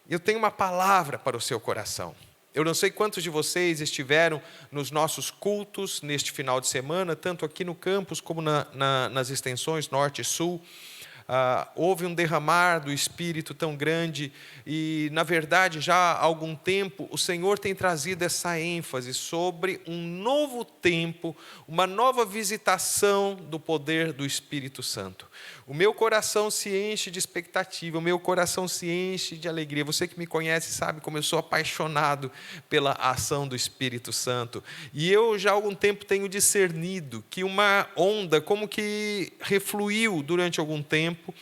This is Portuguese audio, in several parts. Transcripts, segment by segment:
eu tenho uma palavra para o seu coração. Eu não sei quantos de vocês estiveram nos nossos cultos neste final de semana, tanto aqui no campus como nas extensões norte e sul. Houve um derramar do Espírito tão grande e, na verdade, já há algum tempo, o Senhor tem trazido essa ênfase sobre um novo tempo, uma nova visitação do poder do Espírito Santo. O meu coração se enche de expectativa, o meu coração se enche de alegria. Você que me conhece sabe como eu sou apaixonado pela ação do Espírito Santo. E eu já há algum tempo tenho discernido que uma onda como que refluiu durante algum tempo.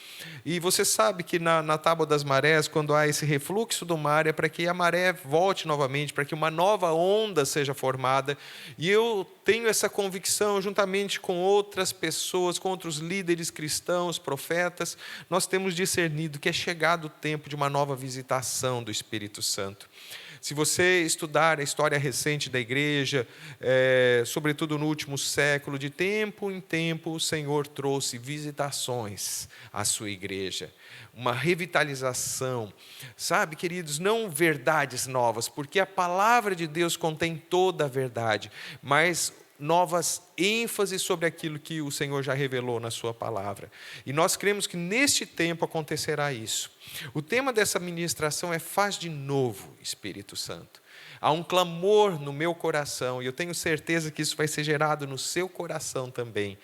E você sabe que na tábua das marés, quando há esse refluxo do mar, é para que a maré volte novamente, para que uma nova onda seja formada. E eu tenho essa convicção, juntamente com outras pessoas, com outros líderes cristãos, profetas, nós temos discernido que é chegado o tempo de uma nova visitação do Espírito Santo. Se você estudar a história recente da igreja, sobretudo no último século, de tempo em tempo, o Senhor trouxe visitações à sua igreja, uma revitalização. Sabe, queridos, não verdades novas, porque a palavra de Deus contém toda a verdade, mas novas ênfases sobre aquilo que o Senhor já revelou na sua palavra. E nós cremos que neste tempo acontecerá isso. O tema dessa ministração é Faz de Novo, Espírito Santo. Há um clamor no meu coração, e eu tenho certeza que isso vai ser gerado no seu coração também,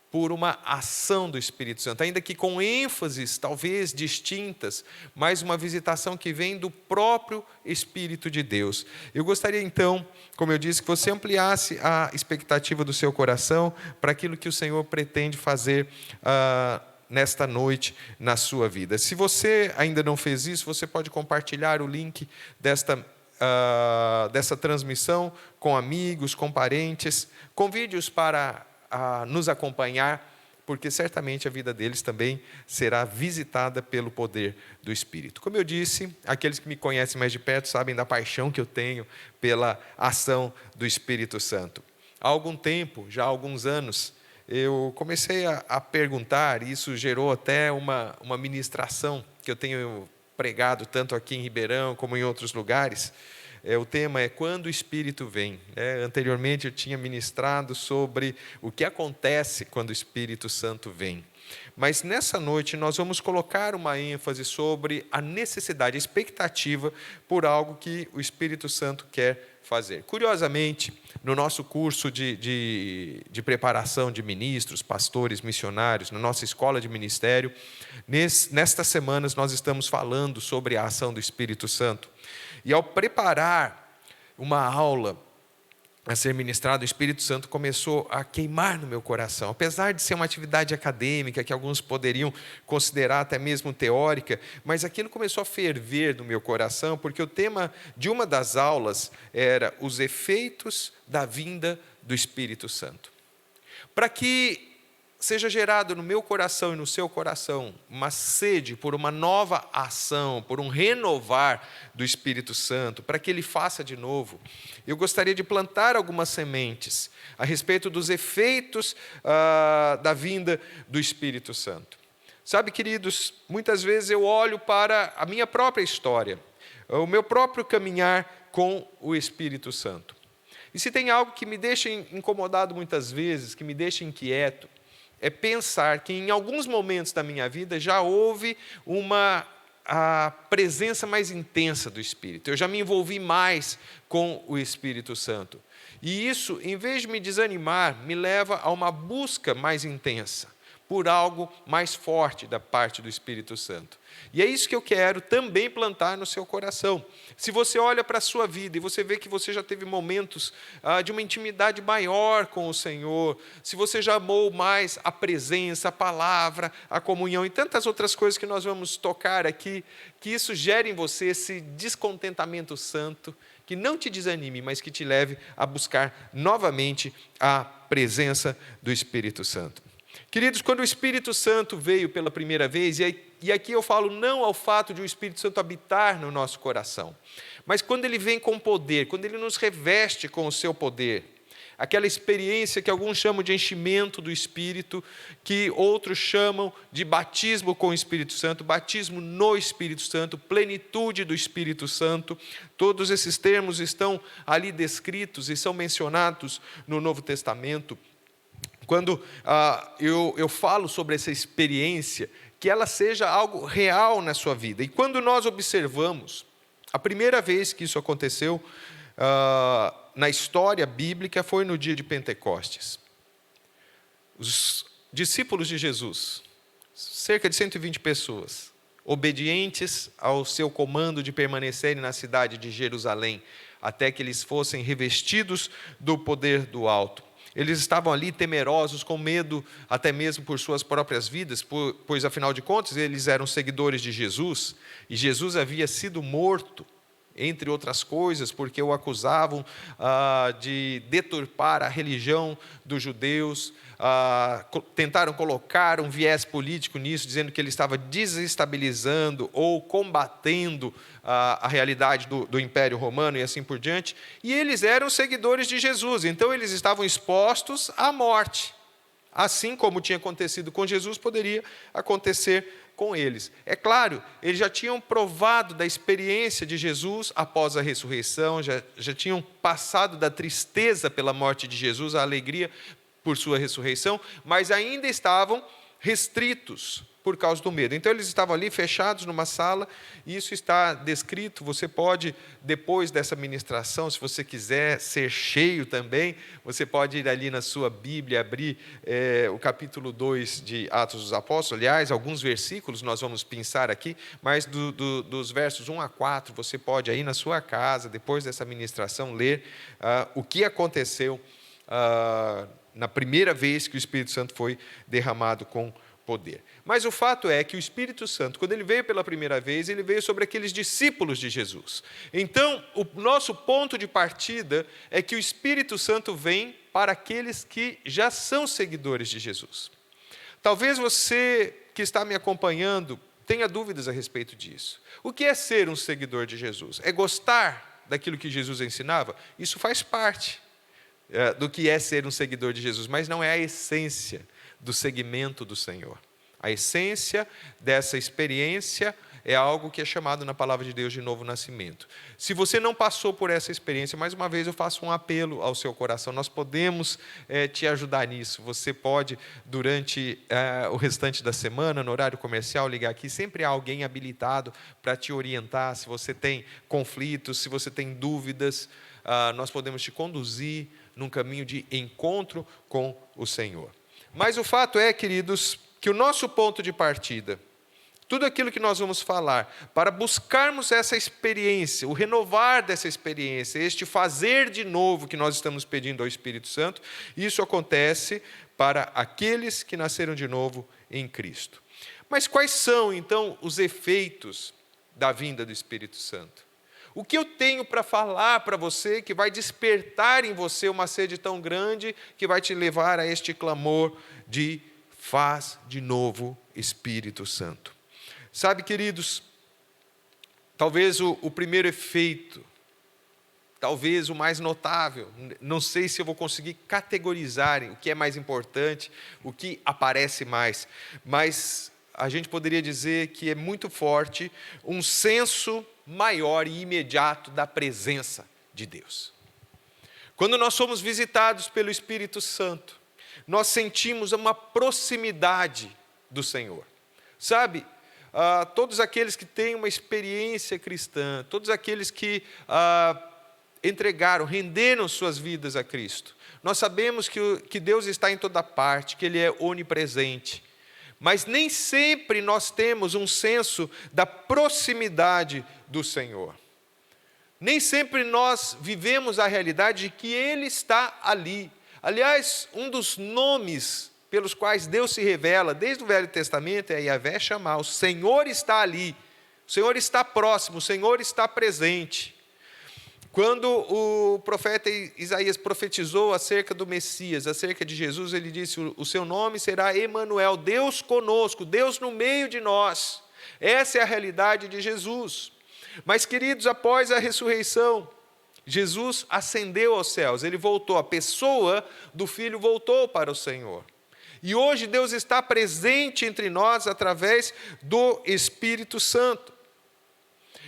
por uma ação do Espírito Santo, ainda que com ênfases talvez distintas, mas uma visitação que vem do próprio Espírito de Deus. Eu gostaria então, como eu disse, que você ampliasse a expectativa do seu coração para aquilo que o Senhor pretende fazer nesta noite na sua vida. Se você ainda não fez isso, você pode compartilhar o link dessa transmissão com amigos, com parentes, convide-os para nos acompanhar, porque certamente a vida deles também será visitada pelo poder do Espírito. Como eu disse, aqueles que me conhecem mais de perto sabem da paixão que eu tenho pela ação do Espírito Santo. Há algum tempo, já há alguns anos, eu comecei a perguntar, e isso gerou até uma ministração que eu tenho pregado tanto aqui em Ribeirão como em outros lugares. O tema é Quando o Espírito Vem. Anteriormente eu tinha ministrado sobre o que acontece quando o Espírito Santo vem. Mas nessa noite nós vamos colocar uma ênfase sobre a necessidade, a expectativa por algo que o Espírito Santo quer fazer. Curiosamente, no nosso curso de preparação de ministros, pastores, missionários, na nossa escola de ministério, nestas semanas nós estamos falando sobre a ação do Espírito Santo. E ao preparar uma aula a ser ministrada, o Espírito Santo começou a queimar no meu coração. Apesar de ser uma atividade acadêmica, que alguns poderiam considerar até mesmo teórica, mas aquilo começou a ferver no meu coração, porque o tema de uma das aulas era os efeitos da vinda do Espírito Santo. Para que seja gerado no meu coração e no seu coração uma sede por uma nova ação, por um renovar do Espírito Santo, para que Ele faça de novo, eu gostaria de plantar algumas sementes a respeito dos efeitos da vinda do Espírito Santo. Sabe, queridos, muitas vezes eu olho para a minha própria história, o meu próprio caminhar com o Espírito Santo. E se tem algo que me deixa incomodado muitas vezes, que me deixa inquieto, é pensar que em alguns momentos da minha vida já houve a presença mais intensa do Espírito. Eu já me envolvi mais com o Espírito Santo. E isso, em vez de me desanimar, me leva a uma busca mais intensa por algo mais forte da parte do Espírito Santo. E é isso que eu quero também plantar no seu coração. Se você olha para a sua vida e você vê que você já teve momentos de uma intimidade maior com o Senhor, se você já amou mais a presença, a palavra, a comunhão e tantas outras coisas que nós vamos tocar aqui, que isso gere em você esse descontentamento santo, que não te desanime, mas que te leve a buscar novamente a presença do Espírito Santo. Queridos, quando o Espírito Santo veio pela primeira vez, e aqui eu falo não ao fato de o Espírito Santo habitar no nosso coração, mas quando ele vem com poder, quando ele nos reveste com o seu poder, aquela experiência que alguns chamam de enchimento do Espírito, que outros chamam de batismo com o Espírito Santo, batismo no Espírito Santo, plenitude do Espírito Santo. Todos esses termos estão ali descritos e são mencionados no Novo Testamento. Quando eu falo sobre essa experiência, que ela seja algo real na sua vida. E quando nós observamos, a primeira vez que isso aconteceu na história bíblica foi no dia de Pentecostes. Os discípulos de Jesus, cerca de 120 pessoas, obedientes ao seu comando de permanecerem na cidade de Jerusalém, até que eles fossem revestidos do poder do alto. Eles estavam ali temerosos, com medo até mesmo por suas próprias vidas, pois, afinal de contas, eles eram seguidores de Jesus, e Jesus havia sido morto, entre outras coisas, porque o acusavam de deturpar a religião dos judeus, tentaram colocar um viés político nisso, dizendo que ele estava desestabilizando ou combatendo a realidade do Império Romano e assim por diante, e eles eram seguidores de Jesus, então eles estavam expostos à morte. Assim como tinha acontecido com Jesus, poderia acontecer com eles. É claro, eles já tinham provado da experiência de Jesus após a ressurreição, já tinham passado da tristeza pela morte de Jesus, à alegria por sua ressurreição, mas ainda estavam restritos por causa do medo. Então, eles estavam ali fechados numa sala, e isso está descrito. Você pode, depois dessa ministração, se você quiser ser cheio também, você pode ir ali na sua Bíblia, abrir o capítulo 2 de Atos dos Apóstolos. Aliás, alguns versículos nós vamos pensar aqui, mas dos versos 1 a 4, você pode aí na sua casa, depois dessa ministração, ler o que aconteceu na primeira vez que o Espírito Santo foi derramado com poder. Mas o fato é que o Espírito Santo, quando ele veio pela primeira vez, ele veio sobre aqueles discípulos de Jesus. Então, o nosso ponto de partida é que o Espírito Santo vem para aqueles que já são seguidores de Jesus. Talvez você que está me acompanhando tenha dúvidas a respeito disso. O que é ser um seguidor de Jesus? É gostar daquilo que Jesus ensinava? Isso faz parte do que é ser um seguidor de Jesus, mas não é a essência do seguimento do Senhor. A essência dessa experiência é algo que é chamado na palavra de Deus de novo nascimento. Se você não passou por essa experiência, mais uma vez eu faço um apelo ao seu coração. Nós podemos te ajudar nisso. Você pode, durante o restante da semana, no horário comercial, ligar aqui. Sempre há alguém habilitado para te orientar. Se você tem conflitos, se você tem dúvidas, nós podemos te conduzir num caminho de encontro com o Senhor. Mas o fato é, queridos, que o nosso ponto de partida, tudo aquilo que nós vamos falar, para buscarmos essa experiência, o renovar dessa experiência, este fazer de novo que nós estamos pedindo ao Espírito Santo, isso acontece para aqueles que nasceram de novo em Cristo. Mas quais são, então, os efeitos da vinda do Espírito Santo? O que eu tenho para falar para você que vai despertar em você uma sede tão grande que vai te levar a este clamor de faz de novo, Espírito Santo? Sabe, queridos, talvez o primeiro efeito, talvez o mais notável, não sei se eu vou conseguir categorizar o que é mais importante, o que aparece mais, mas a gente poderia dizer que é muito forte um senso maior e imediato da presença de Deus. Quando nós somos visitados pelo Espírito Santo, nós sentimos uma proximidade do Senhor. Sabe, todos aqueles que têm uma experiência cristã, todos aqueles que renderam suas vidas a Cristo, nós sabemos que Deus está em toda parte, que Ele é onipresente. Mas nem sempre nós temos um senso da proximidade do Senhor. Nem sempre nós vivemos a realidade de que Ele está ali. Aliás, um dos nomes pelos quais Deus se revela, desde o Velho Testamento, é Yahvé Shammah. O Senhor está ali, o Senhor está próximo, o Senhor está presente. Quando o profeta Isaías profetizou acerca do Messias, acerca de Jesus, ele disse: o seu nome será Emanuel, Deus conosco, Deus no meio de nós. Essa é a realidade de Jesus. Mas, queridos, após a ressurreição, Jesus ascendeu aos céus, ele voltou, a pessoa do Filho voltou para o Senhor. E hoje Deus está presente entre nós através do Espírito Santo.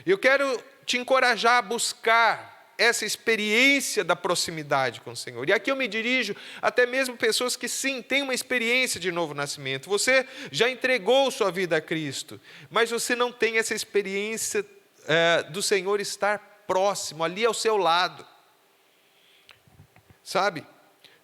Eu quero te encorajar a buscar essa experiência da proximidade com o Senhor. E aqui eu me dirijo até mesmo pessoas que sim, têm uma experiência de novo nascimento. Você já entregou sua vida a Cristo, mas você não tem essa experiência do Senhor estar próximo, ali ao seu lado. Sabe,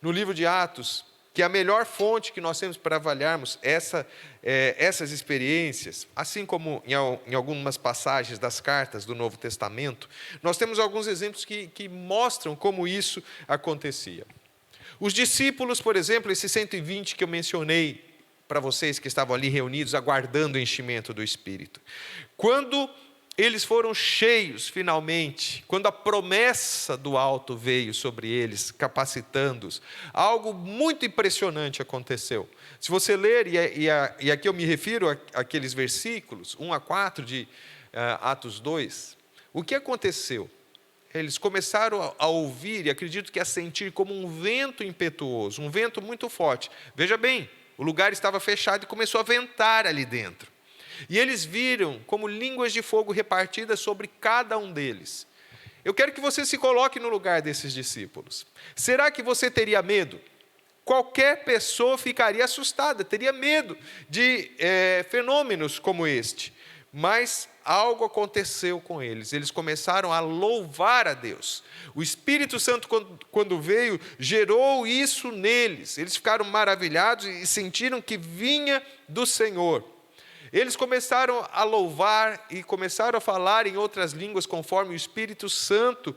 no livro de Atos, que é a melhor fonte que nós temos para avaliarmos essas experiências, assim como em algumas passagens das cartas do Novo Testamento, nós temos alguns exemplos que mostram como isso acontecia. Os discípulos, por exemplo, esses 120 que eu mencionei para vocês, que estavam ali reunidos, aguardando o enchimento do Espírito. Quando eles foram cheios, finalmente, quando a promessa do alto veio sobre eles, capacitando-os, algo muito impressionante aconteceu. Se você ler, e aqui eu me refiro àqueles versículos, 1 a 4 de Atos 2, o que aconteceu? Eles começaram a ouvir, e acredito que a sentir como um vento impetuoso, um vento muito forte. Veja bem, o lugar estava fechado e começou a ventar ali dentro. E eles viram como línguas de fogo repartidas sobre cada um deles. Eu quero que você se coloque no lugar desses discípulos. Será que você teria medo? Qualquer pessoa ficaria assustada, teria medo de fenômenos como este. Mas algo aconteceu com eles. Eles começaram a louvar a Deus. O Espírito Santo, quando veio, gerou isso neles. Eles ficaram maravilhados e sentiram que vinha do Senhor. Eles começaram a louvar e começaram a falar em outras línguas conforme o Espírito Santo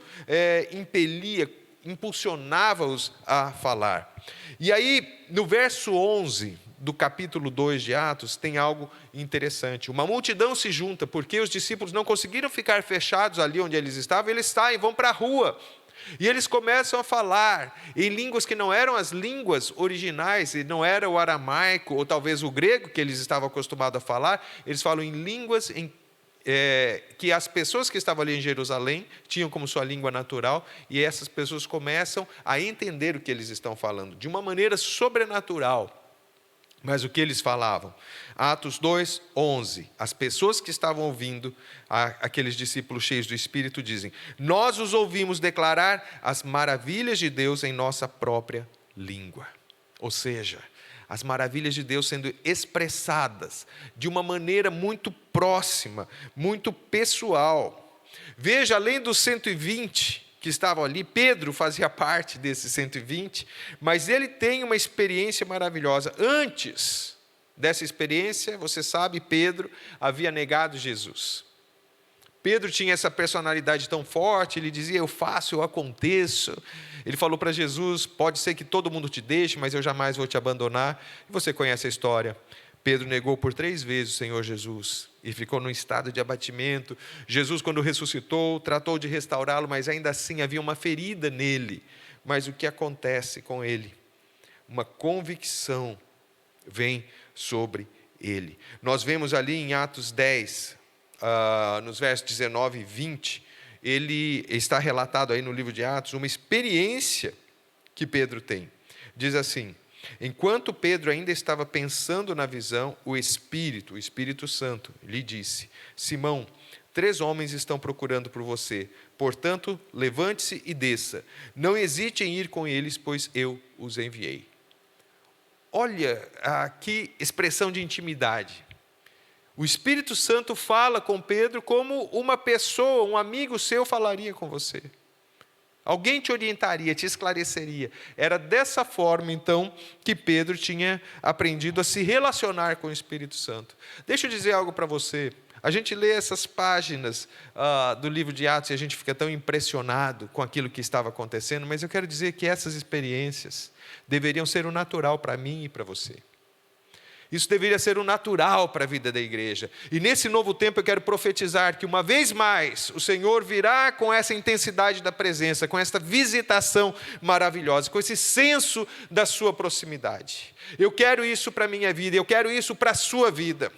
impelia, impulsionava-os a falar. E aí, no verso 11 do capítulo 2 de Atos, tem algo interessante. Uma multidão se junta, porque os discípulos não conseguiram ficar fechados ali onde eles estavam, eles saem, vão para a rua. E eles começam a falar em línguas que não eram as línguas originais, e não era o aramaico, ou talvez o grego que eles estavam acostumados a falar. Eles falam em línguas que as pessoas que estavam ali em Jerusalém tinham como sua língua natural, e essas pessoas começam a entender o que eles estão falando, de uma maneira sobrenatural. Mas o que eles falavam? Atos 2, 11. As pessoas que estavam ouvindo, aqueles discípulos cheios do Espírito, dizem: nós os ouvimos declarar as maravilhas de Deus em nossa própria língua. Ou seja, as maravilhas de Deus sendo expressadas de uma maneira muito próxima, muito pessoal. Veja, além dos 120 que estavam ali, Pedro fazia parte desses 120, mas ele tem uma experiência maravilhosa. Antes dessa experiência, você sabe, Pedro havia negado Jesus. Pedro tinha essa personalidade tão forte, ele dizia: eu faço, eu aconteço. Ele falou para Jesus: pode ser que todo mundo te deixe, mas eu jamais vou te abandonar. E você conhece a história. Pedro negou por 3 vezes o Senhor Jesus e ficou num estado de abatimento. Jesus, quando ressuscitou, tratou de restaurá-lo, mas ainda assim havia uma ferida nele. Mas o que acontece com ele? Uma convicção vem sobre ele. Nós vemos ali em Atos 10, nos versos 19 e 20, ele está relatado aí no livro de Atos, uma experiência que Pedro tem. Diz assim: enquanto Pedro ainda estava pensando na visão, o Espírito Santo, lhe disse: Simão, 3 homens estão procurando por você, portanto, levante-se e desça. Não hesite em ir com eles, pois eu os enviei. Olha que expressão de intimidade. O Espírito Santo fala com Pedro como uma pessoa, um amigo seu falaria com você. Alguém te orientaria, te esclareceria. Era dessa forma, então, que Pedro tinha aprendido a se relacionar com o Espírito Santo. Deixa eu dizer algo para você. A gente lê essas páginas do livro de Atos e a gente fica tão impressionado com aquilo que estava acontecendo, mas eu quero dizer que essas experiências deveriam ser o natural para mim e para você. Isso deveria ser o natural para a vida da igreja. E nesse novo tempo eu quero profetizar que uma vez mais o Senhor virá com essa intensidade da presença, com essa visitação maravilhosa, com esse senso da sua proximidade. Eu quero isso para a minha vida, eu quero isso para a sua vida.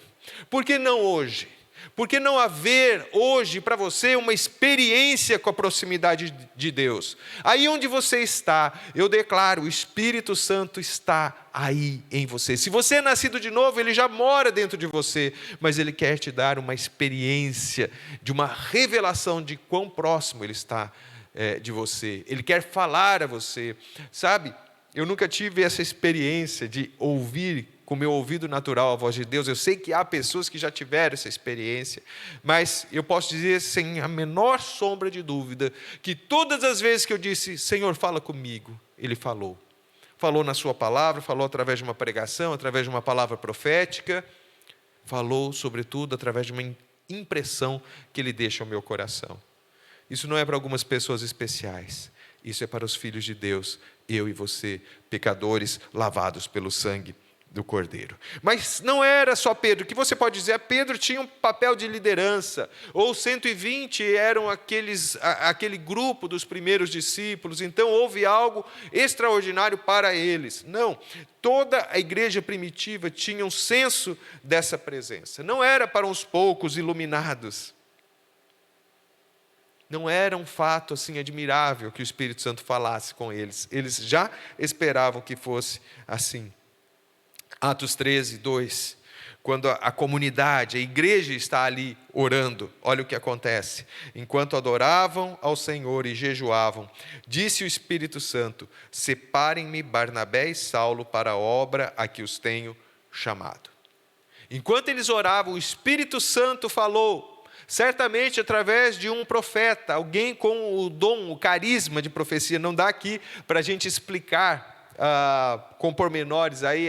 Por que não hoje? Por que não haver hoje para você uma experiência com a proximidade de Deus? Aí onde você está, eu declaro, o Espírito Santo está aí em você. Se você é nascido de novo, Ele já mora dentro de você, mas Ele quer te dar uma experiência, de uma revelação de quão próximo Ele está de você. Ele quer falar a você, sabe? Eu nunca tive essa experiência de ouvir com o meu ouvido natural a voz de Deus. Eu sei que há pessoas que já tiveram essa experiência, mas eu posso dizer sem a menor sombra de dúvida, que todas as vezes que eu disse, Senhor, fala comigo, Ele falou. Falou na sua palavra, falou através de uma pregação, através de uma palavra profética, falou, sobretudo, através de uma impressão que Ele deixa ao meu coração. Isso não é para algumas pessoas especiais, isso é para os filhos de Deus, eu e você, pecadores lavados pelo sangue do Cordeiro. Mas não era só Pedro, que você pode dizer, Pedro tinha um papel de liderança, ou 120 eram aquele grupo dos primeiros discípulos, então houve algo extraordinário para eles. Não, toda a igreja primitiva tinha um senso dessa presença, não era para uns poucos iluminados. Não era um fato assim admirável que o Espírito Santo falasse com eles, eles já esperavam que fosse assim. Atos 13, 2, quando a comunidade, a igreja está ali orando, olha o que acontece. Enquanto adoravam ao Senhor e jejuavam, disse o Espírito Santo, separem-me Barnabé e Saulo para a obra a que os tenho chamado. Enquanto eles oravam, o Espírito Santo falou, certamente através de um profeta, alguém com o dom, o carisma de profecia. Não dá aqui para a gente explicar com pormenores aí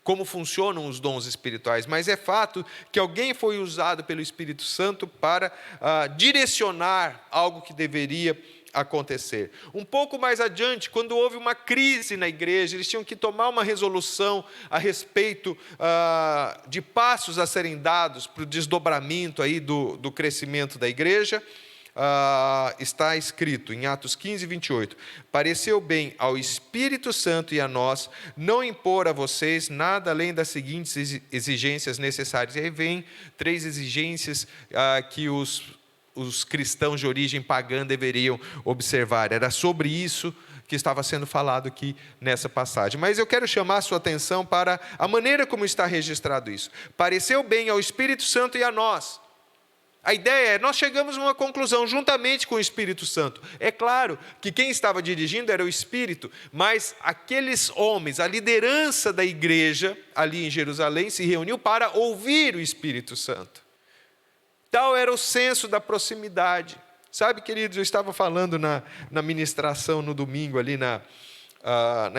como funcionam os dons espirituais, mas é fato que alguém foi usado pelo Espírito Santo para direcionar algo que deveria acontecer. Um pouco mais adiante, quando houve uma crise na igreja, eles tinham que tomar uma resolução a respeito de passos a serem dados para o desdobramento aí do crescimento da igreja. Está escrito em Atos 15, 28, pareceu bem ao Espírito Santo e a nós não impor a vocês nada além das seguintes exigências necessárias. E aí vem 3 exigências que os cristãos de origem pagã deveriam observar. Era sobre isso que estava sendo falado aqui nessa passagem. Mas eu quero chamar a sua atenção para a maneira como está registrado isso. Pareceu bem ao Espírito Santo e a nós. A ideia é, nós chegamos a uma conclusão juntamente com o Espírito Santo. É claro que quem estava dirigindo era o Espírito, mas aqueles homens, a liderança da igreja ali em Jerusalém se reuniu para ouvir o Espírito Santo. Tal era o senso da proximidade. Sabe, queridos, eu estava falando na ministração no domingo ali na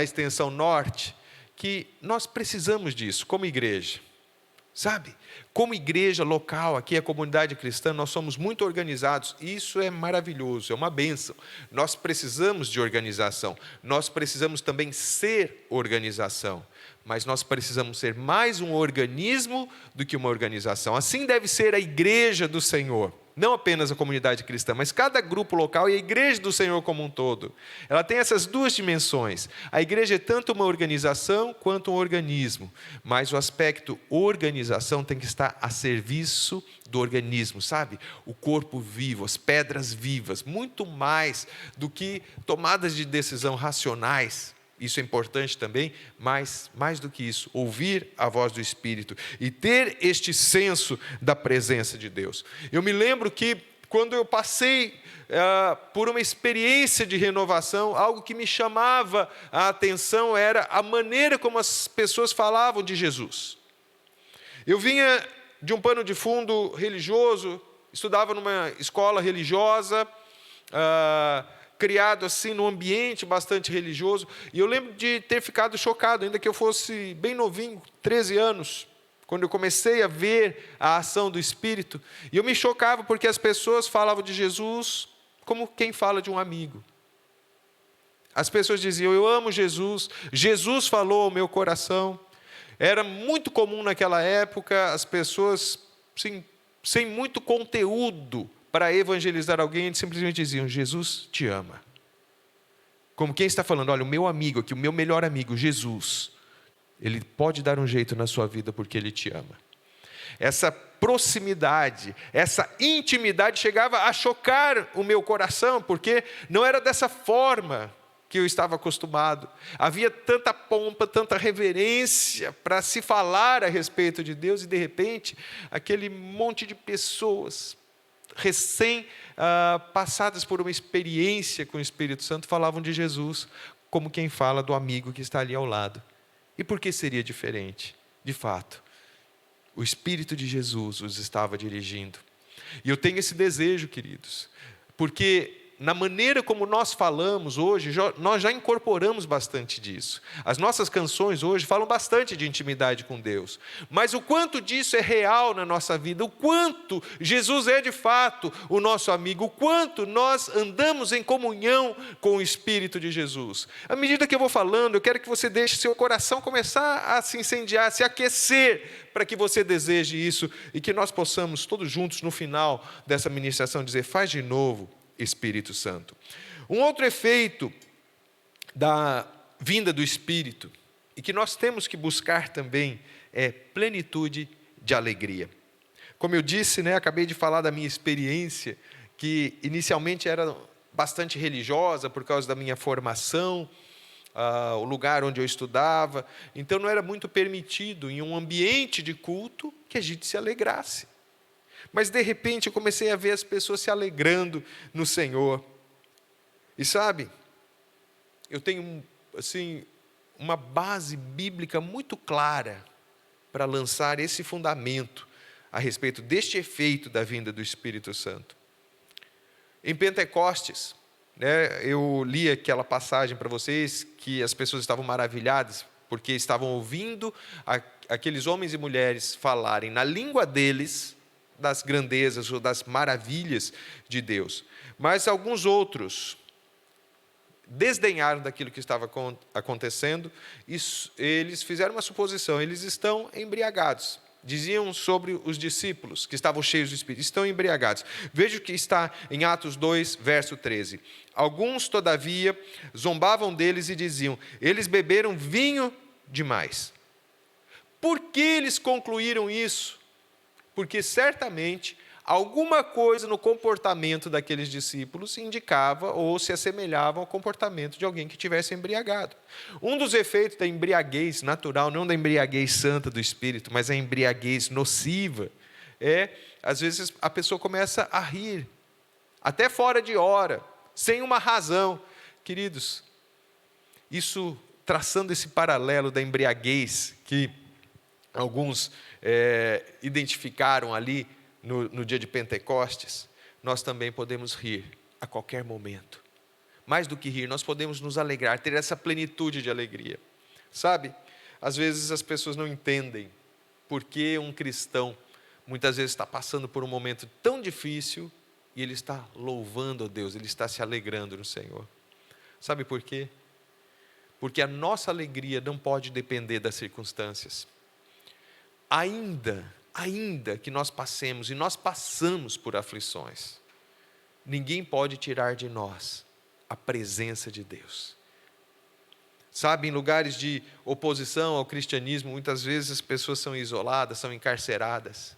extensão norte, que nós precisamos disso como igreja. Sabe, como igreja local, aqui a comunidade cristã, nós somos muito organizados, isso é maravilhoso, é uma bênção. Nós precisamos de organização, nós precisamos também ser organização, mas nós precisamos ser mais um organismo do que uma organização. Assim deve ser a igreja do Senhor. Não apenas a comunidade cristã, mas cada grupo local e a igreja do Senhor como um todo. Ela tem essas 2 dimensões. A igreja é tanto uma organização quanto um organismo. Mas o aspecto organização tem que estar a serviço do organismo, sabe? O corpo vivo, as pedras vivas, muito mais do que tomadas de decisão racionais. Isso é importante também, mas mais do que isso, ouvir a voz do Espírito e ter este senso da presença de Deus. Eu me lembro que quando eu passei por uma experiência de renovação, algo que me chamava a atenção era a maneira como as pessoas falavam de Jesus. Eu vinha de um pano de fundo religioso, estudava numa escola religiosa, criado assim num ambiente bastante religioso, e eu lembro de ter ficado chocado, ainda que eu fosse bem novinho, 13 anos, quando eu comecei a ver a ação do Espírito, e eu me chocava porque as pessoas falavam de Jesus como quem fala de um amigo. As pessoas diziam, eu amo Jesus, Jesus falou ao meu coração. Era muito comum naquela época as pessoas, sim, sem muito conteúdo, para evangelizar alguém, eles simplesmente diziam, Jesus te ama. Como quem está falando, olha, o meu amigo aqui, o meu melhor amigo, Jesus, ele pode dar um jeito na sua vida porque ele te ama. essa proximidade, essa intimidade chegava a chocar o meu coração, porque não era dessa forma que eu estava acostumado. Havia tanta pompa, tanta reverência para se falar a respeito de Deus, e de repente, aquele monte de pessoas passadas por uma experiência com o Espírito Santo falavam de Jesus como quem fala do amigo que está ali ao lado. E por que seria diferente? De fato, o Espírito de Jesus os estava dirigindo. E eu tenho esse desejo, queridos, porque na maneira como nós falamos hoje, nós já incorporamos bastante disso. As nossas canções hoje falam bastante de intimidade com Deus. Mas o quanto disso é real na nossa vida, o quanto Jesus é de fato o nosso amigo, o quanto nós andamos em comunhão com o Espírito de Jesus. À medida que eu vou falando, eu quero que você deixe seu coração começar a se incendiar, a se aquecer, para que você deseje isso e que nós possamos todos juntos no final dessa ministração dizer: faz de novo, Espírito Santo. Um outro efeito da vinda do Espírito, e que nós temos que buscar também, é plenitude de alegria. Como eu disse, acabei de falar da minha experiência, que inicialmente era bastante religiosa por causa da minha formação, o lugar onde eu estudava, então não era muito permitido em um ambiente de culto que a gente se alegrasse. Mas de repente eu comecei a ver as pessoas se alegrando no Senhor. E sabe, eu tenho assim uma base bíblica muito clara para lançar esse fundamento a respeito deste efeito da vinda do Espírito Santo. Em Pentecostes, eu li aquela passagem para vocês que as pessoas estavam maravilhadas porque estavam ouvindo aqueles homens e mulheres falarem na língua deles das grandezas ou das maravilhas de Deus. Mas alguns outros desdenharam daquilo que estava acontecendo, e eles fizeram uma suposição: eles estão embriagados. Diziam sobre os discípulos que estavam cheios do Espírito: estão embriagados. Veja o que está em Atos 2, verso 13. Alguns, todavia, zombavam deles e diziam: eles beberam vinho demais. Por que eles concluíram isso? Porque certamente alguma coisa no comportamento daqueles discípulos indicava ou se assemelhava ao comportamento de alguém que tivesse embriagado. Um dos efeitos da embriaguez natural, não da embriaguez santa do Espírito, mas a embriaguez nociva, às vezes a pessoa começa a rir, até fora de hora, sem uma razão. Queridos, isso, traçando esse paralelo da embriaguez que alguns identificaram ali no dia de Pentecostes, nós também podemos rir a qualquer momento. Mais do que rir, nós podemos nos alegrar, ter essa plenitude de alegria. Sabe, às vezes as pessoas não entendem por que um cristão muitas vezes está passando por um momento tão difícil e ele está louvando a Deus, ele está se alegrando no Senhor. Sabe por quê? Porque a nossa alegria não pode depender das circunstâncias. Ainda que nós passemos, e nós passamos por aflições, ninguém pode tirar de nós a presença de Deus. Sabe, em lugares de oposição ao cristianismo, muitas vezes as pessoas são isoladas, são encarceradas,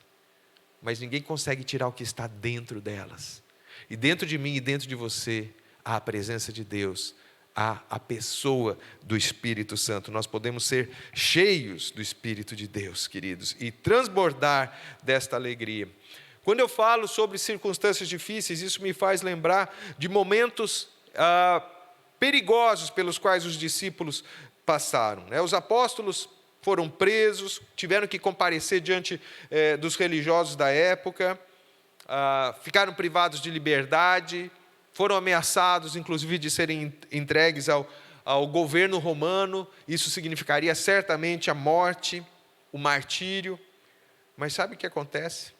mas ninguém consegue tirar o que está dentro delas. E dentro de mim e dentro de você, há a presença de Deus, há a pessoa do Espírito Santo. Nós podemos ser cheios do Espírito de Deus, queridos, e transbordar desta alegria. Quando eu falo sobre circunstâncias difíceis, isso me faz lembrar de momentos perigosos pelos quais os discípulos passaram. Os apóstolos foram presos, tiveram que comparecer diante dos religiosos da época, ficaram privados de liberdade, foram ameaçados, inclusive, de serem entregues ao governo romano. Isso significaria certamente a morte, o martírio. Mas sabe o que acontece?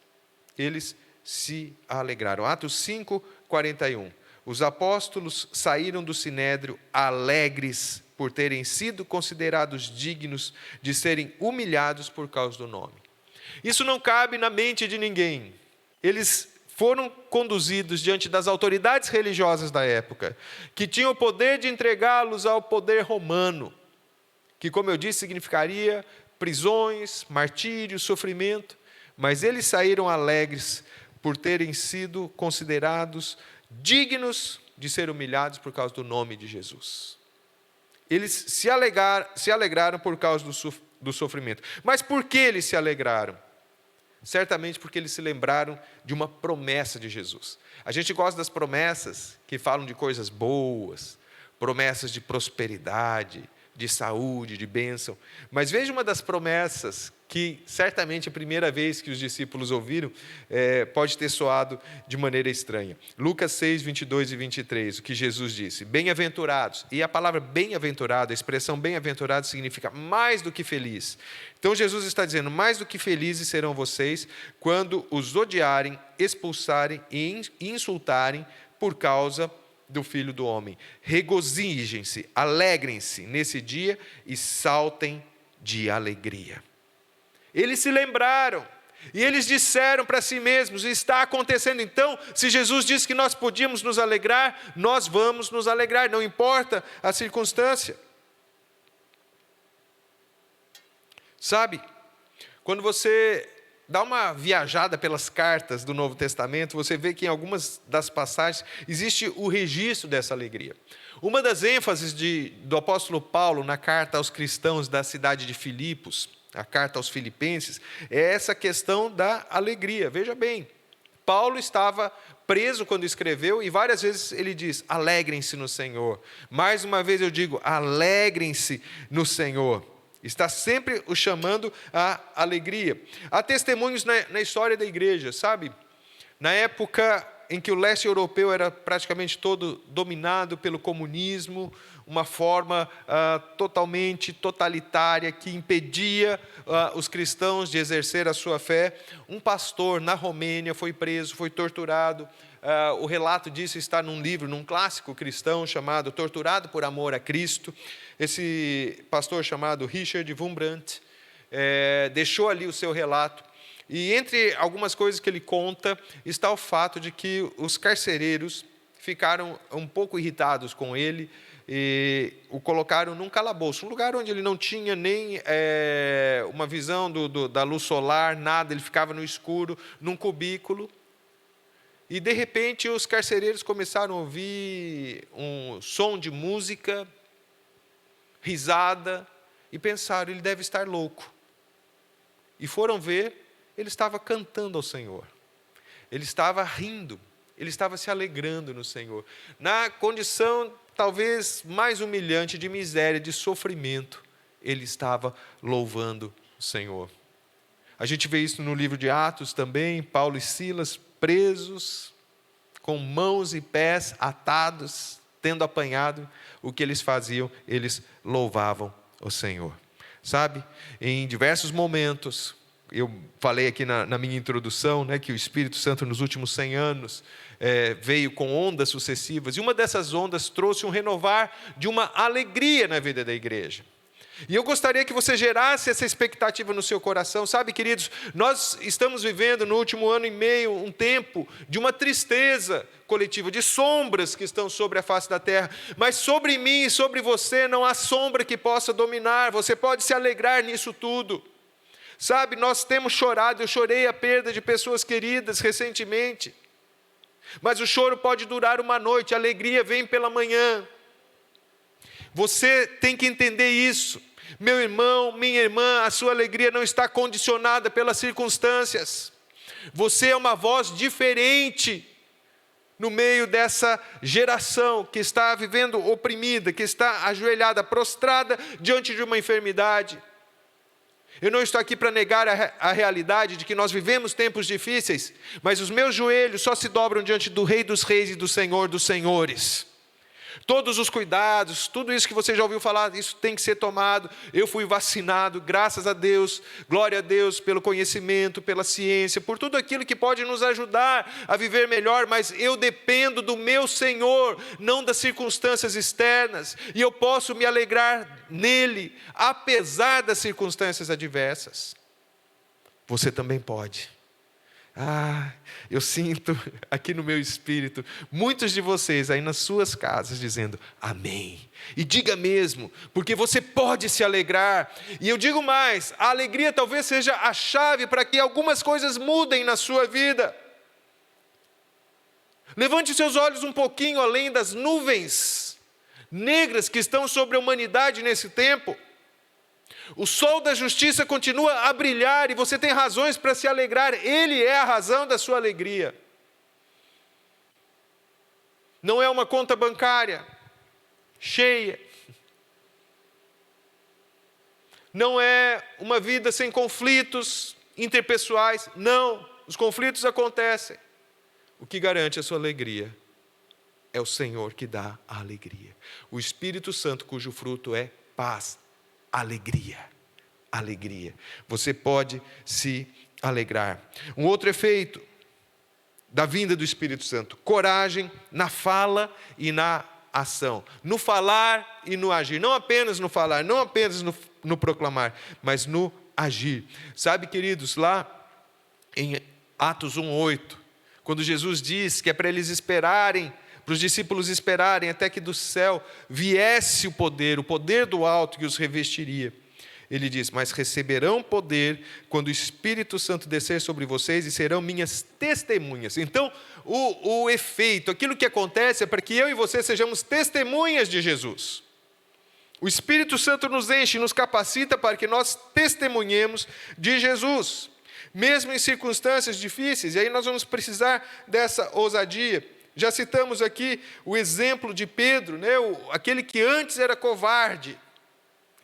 Eles se alegraram. Atos 5, 41. Os apóstolos saíram do sinédrio alegres por terem sido considerados dignos de serem humilhados por causa do nome. Isso não cabe na mente de ninguém. Eles foram conduzidos diante das autoridades religiosas da época, que tinham o poder de entregá-los ao poder romano, que, como eu disse, significaria prisões, martírio, sofrimento. mas eles saíram alegres por terem sido considerados dignos de ser humilhados por causa do nome de Jesus. Eles se alegraram por causa do sofrimento. Mas por que eles se alegraram? Certamente porque eles se lembraram de uma promessa de Jesus. A gente gosta das promessas que falam de coisas boas, promessas de prosperidade, de saúde, de bênção. Mas veja uma das promessas que certamente a primeira vez que os discípulos ouviram pode ter soado de maneira estranha. Lucas 6, 22 e 23, o que Jesus disse: bem-aventurados. E a palavra bem-aventurado, a expressão bem-aventurado significa mais do que feliz. Então Jesus está dizendo: mais do que felizes serão vocês quando os odiarem, expulsarem e insultarem por causa do Filho do Homem. Regozijem-se, alegrem-se nesse dia e saltem de alegria. Eles se lembraram e eles disseram para si mesmos: está acontecendo. Então, se Jesus disse que nós podíamos nos alegrar, nós vamos nos alegrar, não importa a circunstância. Sabe, quando você dá uma viajada pelas cartas do Novo Testamento, você vê que em algumas das passagens existe o registro dessa alegria. Uma das ênfases do apóstolo Paulo na carta aos cristãos da cidade de Filipos, a carta aos Filipenses, é essa questão da alegria. Veja bem, Paulo estava preso quando escreveu e várias vezes ele diz: alegrem-se no Senhor. Mais uma vez eu digo: alegrem-se no Senhor. Está sempre o chamando à alegria. Há testemunhos na história da igreja, sabe? Na época em que o leste europeu era praticamente todo dominado pelo comunismo, uma forma totalmente totalitária que impedia os cristãos de exercer a sua fé. Um pastor na Romênia foi preso, foi torturado. O relato disso está num livro, num clássico cristão chamado Torturado por Amor a Cristo. Esse pastor chamado Richard Wurmbrand deixou ali o seu relato. E entre algumas coisas que ele conta, está o fato de que os carcereiros ficaram um pouco irritados com ele e o colocaram num calabouço, um lugar onde ele não tinha nem uma visão da luz solar, nada, ele ficava no escuro, num cubículo. E, de repente, os carcereiros começaram a ouvir um som de música, risada, e pensaram: ele deve estar louco. E foram ver, ele estava cantando ao Senhor. Ele estava rindo, ele estava se alegrando no Senhor. Na condição, talvez, mais humilhante, de miséria, de sofrimento, ele estava louvando o Senhor. A gente vê isso no livro de Atos também, Paulo e Silas presos, com mãos e pés atados, tendo apanhado, o que eles faziam? Eles louvavam o Senhor. Sabe, em diversos momentos, eu falei aqui na minha introdução, que o Espírito Santo nos últimos 100 anos veio com ondas sucessivas, e uma dessas ondas trouxe um renovar de uma alegria na vida da igreja. E eu gostaria que você gerasse essa expectativa no seu coração. Sabe, queridos, nós estamos vivendo no último ano e meio um tempo de uma tristeza coletiva, de sombras que estão sobre a face da terra, mas sobre mim e sobre você não há sombra que possa dominar. Você pode se alegrar nisso tudo. Sabe, nós temos chorado, eu chorei a perda de pessoas queridas recentemente, mas o choro pode durar uma noite, a alegria vem pela manhã. Você tem que entender isso. Meu irmão, minha irmã, a sua alegria não está condicionada pelas circunstâncias. Você é uma voz diferente no meio dessa geração que está vivendo oprimida, que está ajoelhada, prostrada diante de uma enfermidade. Eu não estou aqui para negar a realidade de que nós vivemos tempos difíceis, mas os meus joelhos só se dobram diante do Rei dos Reis e do Senhor dos Senhores. Todos os cuidados, tudo isso que você já ouviu falar, isso tem que ser tomado. Eu fui vacinado, graças a Deus, glória a Deus pelo conhecimento, pela ciência, por tudo aquilo que pode nos ajudar a viver melhor, mas eu dependo do meu Senhor, não das circunstâncias externas, e eu posso me alegrar nele, apesar das circunstâncias adversas. Você também pode. Eu sinto aqui no meu espírito, muitos de vocês aí nas suas casas dizendo amém. E diga mesmo, porque você pode se alegrar. E eu digo mais, a alegria talvez seja a chave para que algumas coisas mudem na sua vida. Levante seus olhos um pouquinho além das nuvens negras que estão sobre a humanidade nesse tempo. O sol da justiça continua a brilhar e você tem razões para se alegrar. Ele é a razão da sua alegria. Não é uma conta bancária cheia. Não é uma vida sem conflitos interpessoais. Não, os conflitos acontecem. O que garante a sua alegria é o Senhor que dá a alegria. O Espírito Santo, cujo fruto é paz. Alegria, alegria. Você pode se alegrar. Um outro efeito da vinda do Espírito Santo: coragem na fala e na ação. No falar e no agir. Não apenas no falar, não apenas no proclamar, mas no agir. Sabe, queridos, lá em Atos 1:8, quando Jesus diz que é para eles esperarem, para os discípulos esperarem até que do céu viesse o poder do alto que os revestiria. Ele diz: mas receberão poder quando o Espírito Santo descer sobre vocês e serão minhas testemunhas. Então, o efeito, aquilo que acontece é para que eu e você sejamos testemunhas de Jesus. O Espírito Santo nos enche, nos capacita para que nós testemunhemos de Jesus, mesmo em circunstâncias difíceis. E aí nós vamos precisar dessa ousadia. Já citamos aqui o exemplo de Pedro, né? Aquele que antes era covarde,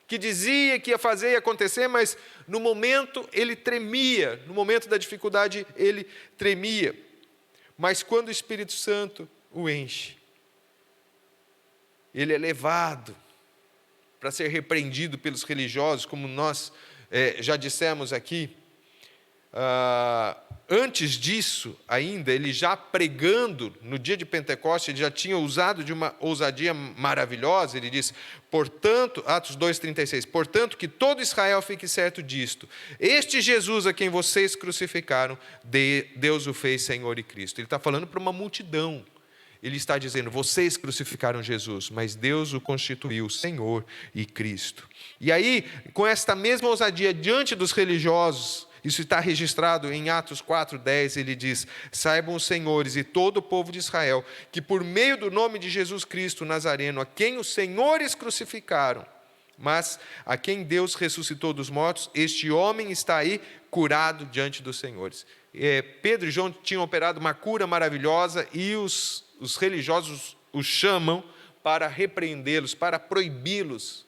que dizia que ia fazer e acontecer, mas no momento ele tremia, no momento da dificuldade ele tremia. Mas quando o Espírito Santo o enche, ele é levado para ser repreendido pelos religiosos, como nós já dissemos aqui. Antes disso ainda, ele já pregando no dia de Pentecostes, ele já tinha usado de uma ousadia maravilhosa. Ele diz, portanto, Atos 2,36, portanto que todo Israel fique certo disto, este Jesus a quem vocês crucificaram, Deus o fez Senhor e Cristo. Ele está falando para uma multidão. Ele está dizendo, vocês crucificaram Jesus, mas Deus o constituiu Senhor e Cristo. E aí, com esta mesma ousadia diante dos religiosos, isso está registrado em Atos 4,10, ele diz, saibam os senhores e todo o povo de Israel, que por meio do nome de Jesus Cristo Nazareno, a quem os senhores crucificaram, mas a quem Deus ressuscitou dos mortos, este homem está aí curado diante dos senhores. Pedro e João tinham operado uma cura maravilhosa e os religiosos os chamam para repreendê-los, para proibi-los.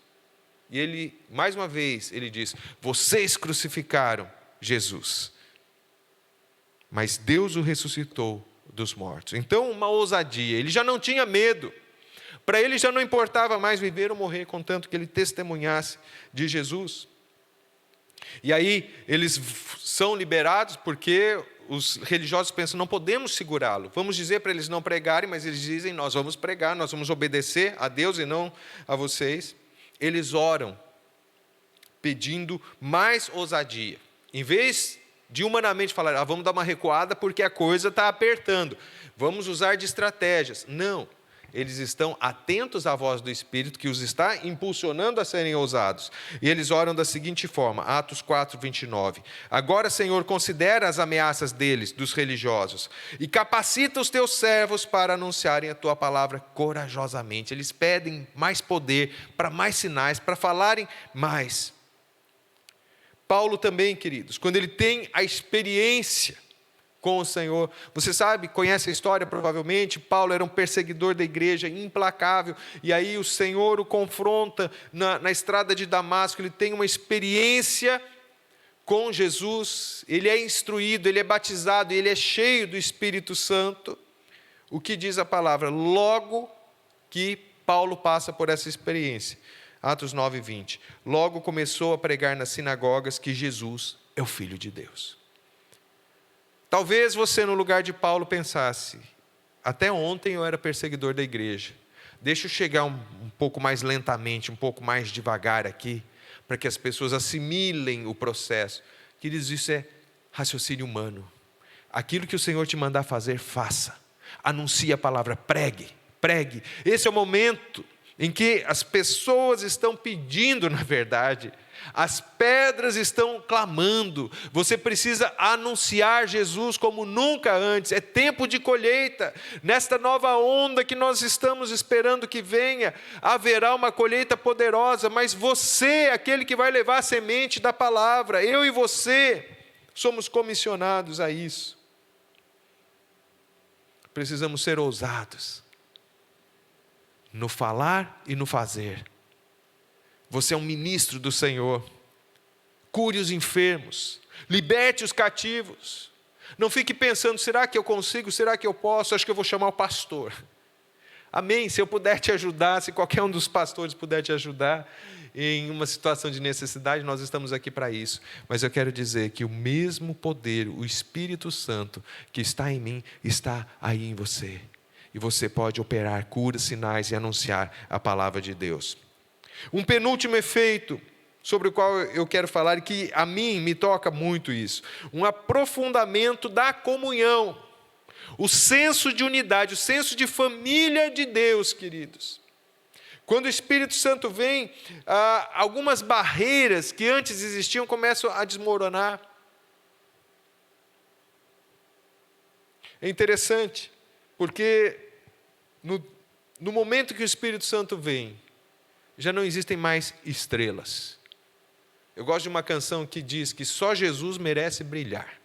E ele, mais uma vez, ele diz, vocês crucificaram Jesus, mas Deus o ressuscitou dos mortos. Então, uma ousadia, ele já não tinha medo, para ele já não importava mais viver ou morrer, contanto que ele testemunhasse de Jesus. E aí, eles são liberados, porque os religiosos pensam, não podemos segurá-lo, vamos dizer para eles não pregarem, mas eles dizem, nós vamos pregar, nós vamos obedecer a Deus e não a vocês. Eles oram, pedindo mais ousadia. Em vez de humanamente falar, vamos dar uma recuada porque a coisa está apertando, vamos usar de estratégias. Não, eles estão atentos à voz do Espírito que os está impulsionando a serem ousados. E eles oram da seguinte forma, Atos 4:29. Agora, Senhor, considera as ameaças deles, dos religiosos, e capacita os teus servos para anunciarem a tua palavra corajosamente. Eles pedem mais poder, para mais sinais, para falarem mais. Paulo também, queridos, quando ele tem a experiência com o Senhor, você sabe, conhece a história provavelmente, Paulo era um perseguidor da igreja, implacável, e aí o Senhor o confronta na estrada de Damasco, ele tem uma experiência com Jesus, ele é instruído, ele é batizado, ele é cheio do Espírito Santo. O que diz a palavra? Logo que Paulo passa por essa experiência, Atos 9:20. Logo começou a pregar nas sinagogas que Jesus é o Filho de Deus. Talvez você, no lugar de Paulo, pensasse, até ontem eu era perseguidor da igreja. Deixa eu chegar um pouco mais lentamente, um pouco mais devagar aqui, para que as pessoas assimilem o processo. Queridos, isso é raciocínio humano. Aquilo que o Senhor te mandar fazer, faça. Anuncie a palavra, pregue. Esse é o momento em que as pessoas estão pedindo, na verdade, as pedras estão clamando. Você precisa anunciar Jesus como nunca antes. É tempo de colheita. Nesta nova onda que nós estamos esperando que venha, haverá uma colheita poderosa, mas você é aquele que vai levar a semente da palavra. Eu e você somos comissionados a isso. Precisamos ser ousados no falar e no fazer. Você é um ministro do Senhor. Cure os enfermos, liberte os cativos. Não fique pensando, será que eu consigo? Será que eu posso? Acho que eu vou chamar o pastor. Amém? Se eu puder te ajudar, se qualquer um dos pastores puder te ajudar em uma situação de necessidade, nós estamos aqui para isso. Mas eu quero dizer que o mesmo poder, o Espírito Santo que está em mim, está aí em você. E você pode operar curas, sinais e anunciar a palavra de Deus. Um penúltimo efeito sobre o qual eu quero falar, e que a mim me toca muito isso, um aprofundamento da comunhão, o senso de unidade, o senso de família de Deus, queridos. Quando o Espírito Santo vem, algumas barreiras que antes existiam começam a desmoronar. É interessante, porque no momento que o Espírito Santo vem, já não existem mais estrelas. Eu gosto de uma canção que diz que só Jesus merece brilhar.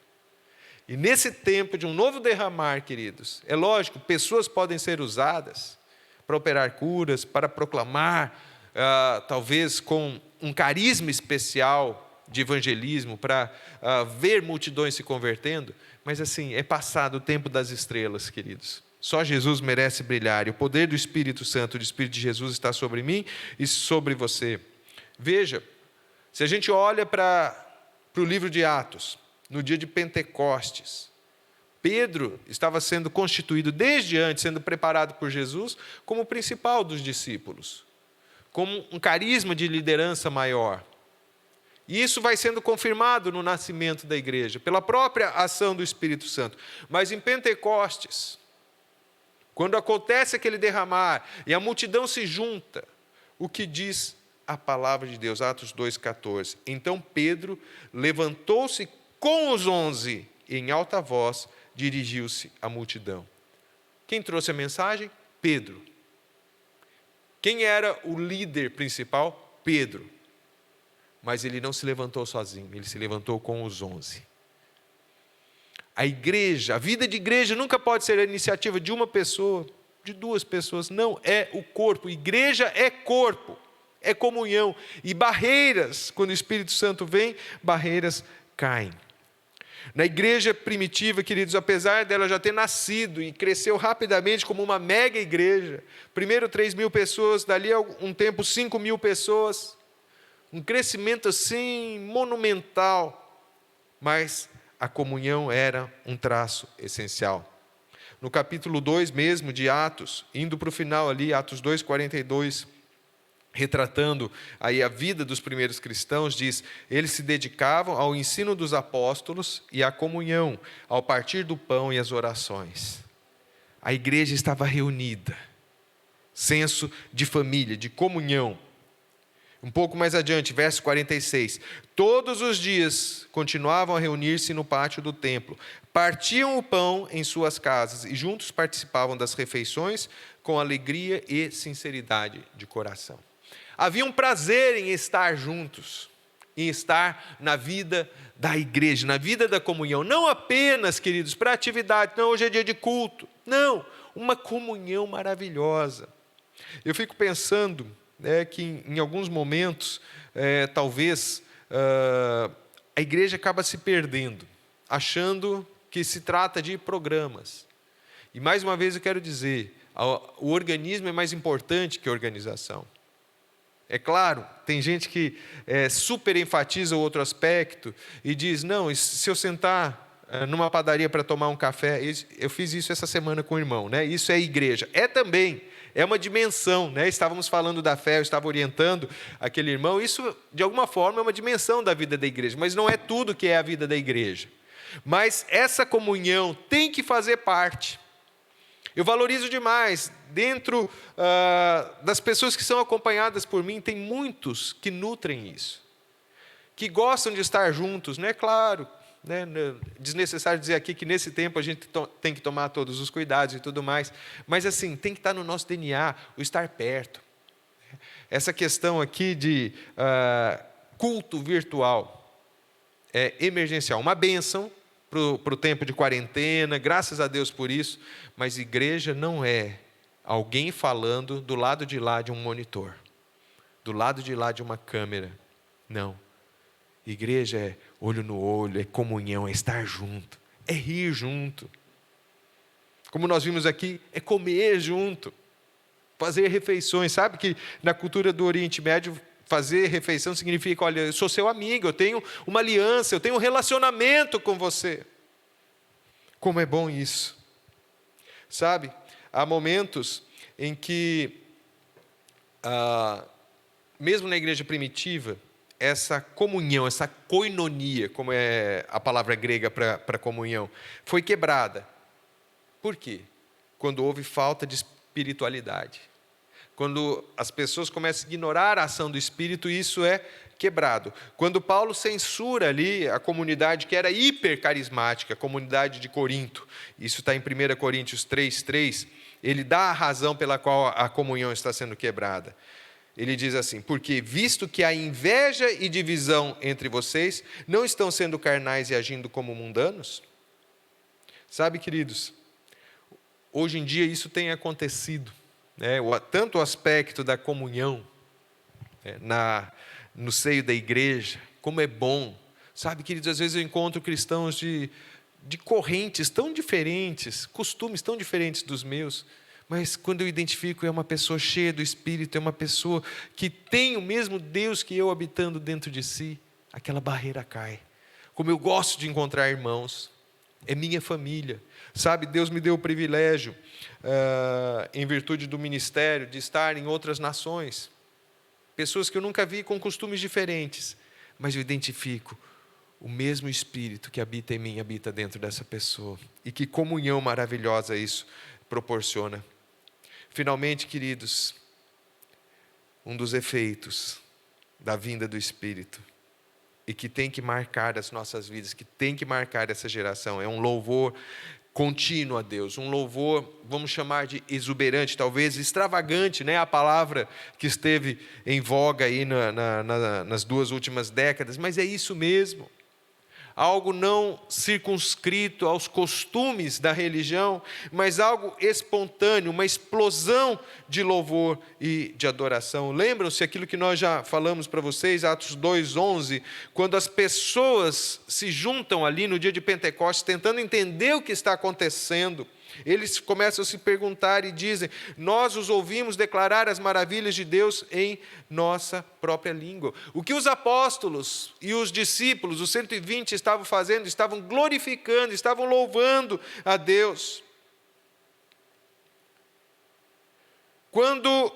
E nesse tempo de um novo derramar, queridos, é lógico, pessoas podem ser usadas para operar curas, para proclamar, talvez com um carisma especial de evangelismo, para ver multidões se convertendo, mas assim, é passado o tempo das estrelas, queridos. Só Jesus merece brilhar, e o poder do Espírito Santo, do Espírito de Jesus está sobre mim e sobre você. Veja, se a gente olha para o livro de Atos, no dia de Pentecostes, Pedro estava sendo constituído desde antes, sendo preparado por Jesus, como o principal dos discípulos, como um carisma de liderança maior. E isso vai sendo confirmado no nascimento da igreja, pela própria ação do Espírito Santo. Mas em Pentecostes, quando acontece aquele derramar e a multidão se junta, o que diz a palavra de Deus? Atos 2,14. Então Pedro levantou-se com os 11 e em alta voz dirigiu-se à multidão. Quem trouxe a mensagem? Pedro. Quem era o líder principal? Pedro. Mas ele não se levantou sozinho, ele se levantou com os 11. A igreja, a vida de igreja nunca pode ser a iniciativa de uma pessoa, de duas pessoas. Não, é o corpo. Igreja é corpo, é comunhão. E barreiras, quando o Espírito Santo vem, barreiras caem. Na igreja primitiva, queridos, apesar dela já ter nascido e cresceu rapidamente como uma mega igreja, primeiro 3.000 pessoas, dali a um tempo 5.000 pessoas, um crescimento assim monumental, mas a comunhão era um traço essencial. No capítulo 2 mesmo de Atos, indo para o final ali, Atos 2:42, retratando aí a vida dos primeiros cristãos, diz: eles se dedicavam ao ensino dos apóstolos e à comunhão, ao partir do pão e às orações. A igreja estava reunida, senso de família, de comunhão. Um pouco mais adiante, verso 46. Todos os dias continuavam a reunir-se no pátio do templo, partiam o pão em suas casas e juntos participavam das refeições com alegria e sinceridade de coração. Havia um prazer em estar juntos, em estar na vida da igreja, na vida da comunhão. Não apenas, queridos, para atividade, não, hoje é dia de culto. Não, uma comunhão maravilhosa. Eu fico pensando que em alguns momentos, talvez, a igreja acaba se perdendo, achando que se trata de programas. E mais uma vez eu quero dizer, o organismo é mais importante que a organização. É claro, tem gente que super enfatiza o outro aspecto e diz, não, se eu sentar numa padaria para tomar um café, eu fiz isso essa semana com o irmão, né? Isso é igreja. É também. É uma dimensão, né? Estávamos falando da fé, eu estava orientando aquele irmão. Isso, de alguma forma, é uma dimensão da vida da igreja, mas não é tudo que é a vida da igreja. Mas essa comunhão tem que fazer parte. Eu valorizo demais, dentro das pessoas que são acompanhadas por mim, tem muitos que nutrem isso, que gostam de estar juntos, não é claro, né? Desnecessário dizer aqui que nesse tempo a gente tem que tomar todos os cuidados e tudo mais, mas assim, tem que estar no nosso DNA, o estar perto. Essa questão aqui de culto virtual é emergencial, uma bênção para o tempo de quarentena, graças a Deus por isso, mas igreja não é alguém falando do lado de lá de um monitor, do lado de lá de uma câmera, não. Igreja é olho no olho, é comunhão, é estar junto, é rir junto. Como nós vimos aqui, é comer junto, fazer refeições. Sabe que na cultura do Oriente Médio, fazer refeição significa, olha, eu sou seu amigo, eu tenho uma aliança, eu tenho um relacionamento com você. Como é bom isso. Sabe, há momentos em que, mesmo na igreja primitiva, essa comunhão, essa koinonia, como é a palavra grega para comunhão, foi quebrada. Por quê? Quando houve falta de espiritualidade. Quando as pessoas começam a ignorar a ação do Espírito, isso é quebrado. Quando Paulo censura ali a comunidade que era hipercarismática, a comunidade de Corinto, isso está em 1 Coríntios 3:3, ele dá a razão pela qual a comunhão está sendo quebrada. Ele diz assim: porque visto que há inveja e divisão entre vocês, não estão sendo carnais e agindo como mundanos? Sabe, queridos, hoje em dia isso tem acontecido. Tanto o aspecto da comunhão no seio da igreja, como é bom. Sabe, queridos, às vezes eu encontro cristãos de correntes tão diferentes, costumes tão diferentes dos meus, mas quando eu identifico, é uma pessoa cheia do Espírito, é uma pessoa que tem o mesmo Deus que eu habitando dentro de si, aquela barreira cai. Como eu gosto de encontrar irmãos, é minha família. Sabe, Deus me deu o privilégio, em virtude do ministério, de estar em outras nações. Pessoas que eu nunca vi com costumes diferentes, mas eu identifico o mesmo Espírito que habita em mim, habita dentro dessa pessoa. E que comunhão maravilhosa isso proporciona. Finalmente, queridos, um dos efeitos da vinda do Espírito, e que tem que marcar as nossas vidas, que tem que marcar essa geração, é um louvor contínuo a Deus, um louvor, vamos chamar de exuberante, talvez extravagante, né? A palavra que esteve em voga aí nas 2 últimas décadas, mas é isso mesmo. Algo não circunscrito aos costumes da religião, mas algo espontâneo, uma explosão de louvor e de adoração. Lembram-se aquilo que nós já falamos para vocês, Atos 2:11, quando as pessoas se juntam ali no dia de Pentecostes, tentando entender o que está acontecendo, eles começam a se perguntar e dizem: nós os ouvimos declarar as maravilhas de Deus em nossa própria língua. O que os apóstolos e os discípulos, os 120, estavam fazendo? Estavam glorificando, estavam louvando a Deus. Quando,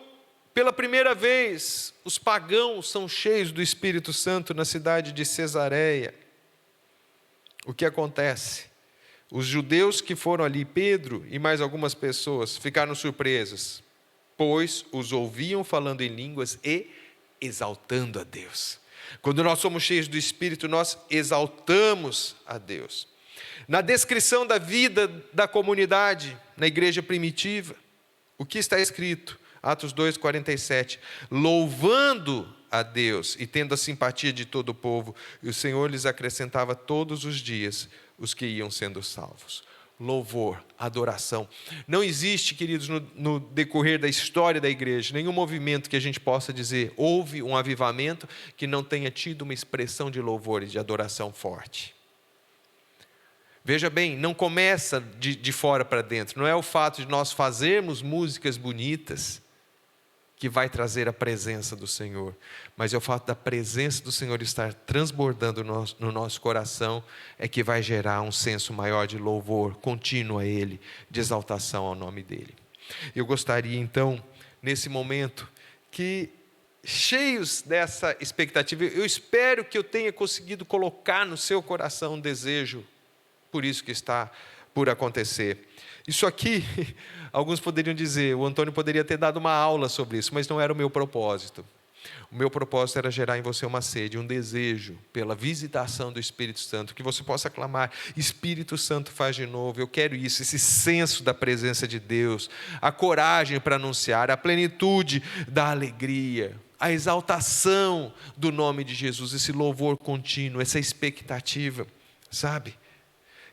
pela primeira vez, os pagãos são cheios do Espírito Santo na cidade de Cesareia, o que acontece? Os judeus que foram ali, Pedro e mais algumas pessoas, ficaram surpresos, pois os ouviam falando em línguas e exaltando a Deus. Quando nós somos cheios do Espírito, nós exaltamos a Deus. Na descrição da vida da comunidade, na igreja primitiva, o que está escrito? Atos 2:47, louvando a Deus e tendo a simpatia de todo o povo, e o Senhor lhes acrescentava todos os dias os que iam sendo salvos. Louvor, adoração. Não existe, queridos, no decorrer da história da igreja, nenhum movimento que a gente possa dizer, houve um avivamento que não tenha tido uma expressão de louvor e de adoração forte. Veja bem, não começa de fora para dentro, não é o fato de nós fazermos músicas bonitas que vai trazer a presença do Senhor, mas é o fato da presença do Senhor estar transbordando no nosso coração, é que vai gerar um senso maior de louvor contínuo a Ele, de exaltação ao nome dEle. Eu gostaria então, nesse momento, que cheios dessa expectativa, eu espero que eu tenha conseguido colocar no seu coração um desejo por isso que está por acontecer. Isso aqui, alguns poderiam dizer, o Antônio poderia ter dado uma aula sobre isso, mas não era o meu propósito. O meu propósito era gerar em você uma sede, um desejo pela visitação do Espírito Santo, que você possa clamar: Espírito Santo, faz de novo. Eu quero isso, esse senso da presença de Deus, a coragem para anunciar, a plenitude da alegria, a exaltação do nome de Jesus, esse louvor contínuo, essa expectativa, sabe?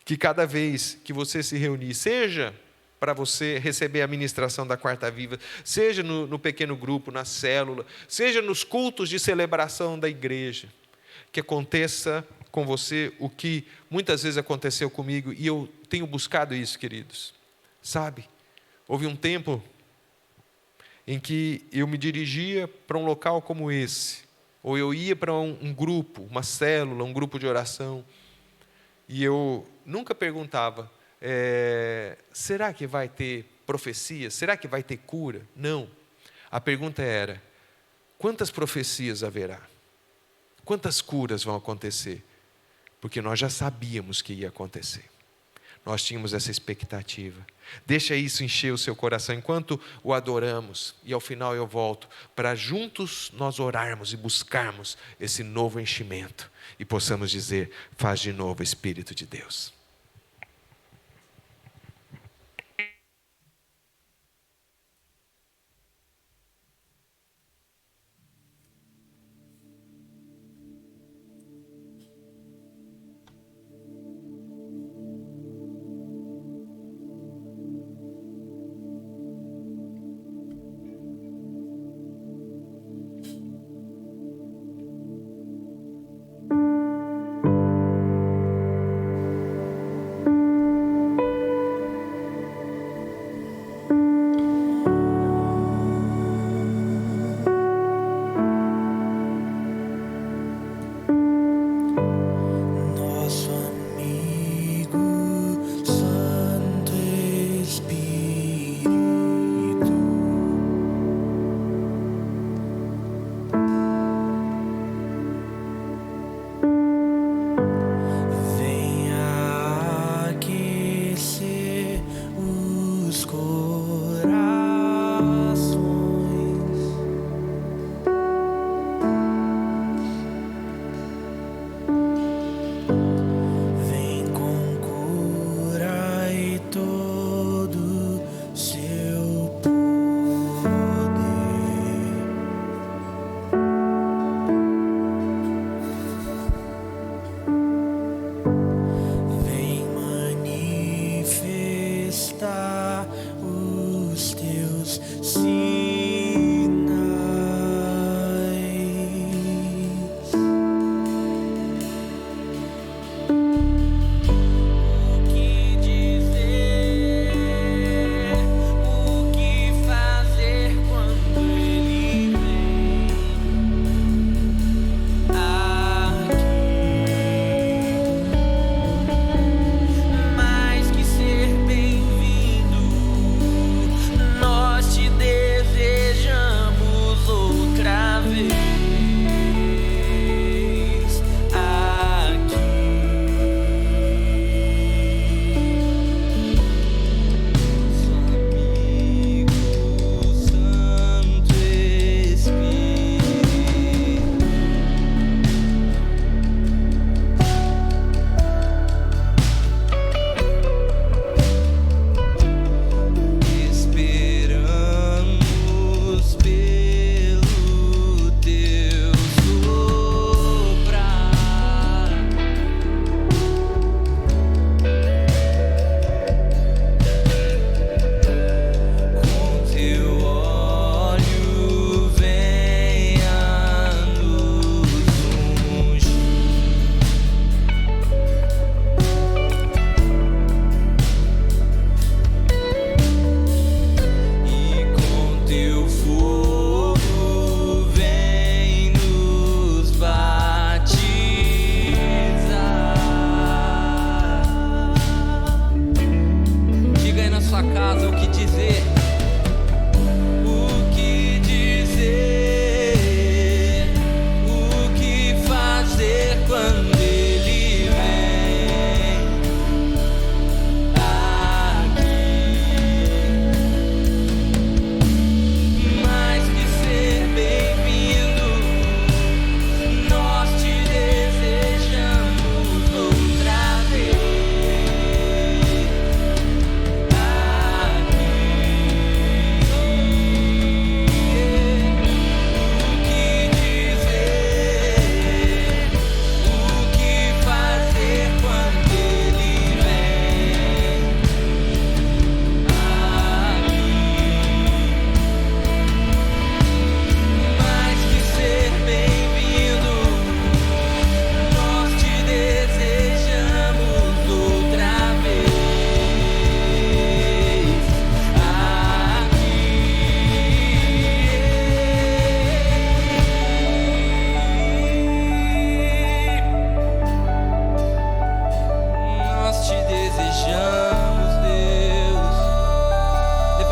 Que cada vez que você se reunir, seja para você receber a ministração da Quarta Viva, seja no pequeno grupo, na célula, seja nos cultos de celebração da igreja, que aconteça com você o que muitas vezes aconteceu comigo, e eu tenho buscado isso, queridos. Sabe, houve um tempo em que eu me dirigia para um local como esse, ou eu ia para um grupo, uma célula, um grupo de oração, e eu nunca perguntava, será que vai ter profecia? Será que vai ter cura? Não. A pergunta era, quantas profecias haverá? Quantas curas vão acontecer? Porque nós já sabíamos que ia acontecer. Nós tínhamos essa expectativa. Deixa isso encher o seu coração enquanto o adoramos. E ao final eu volto para juntos nós orarmos e buscarmos esse novo enchimento. E possamos dizer, faz de novo, Espírito de Deus.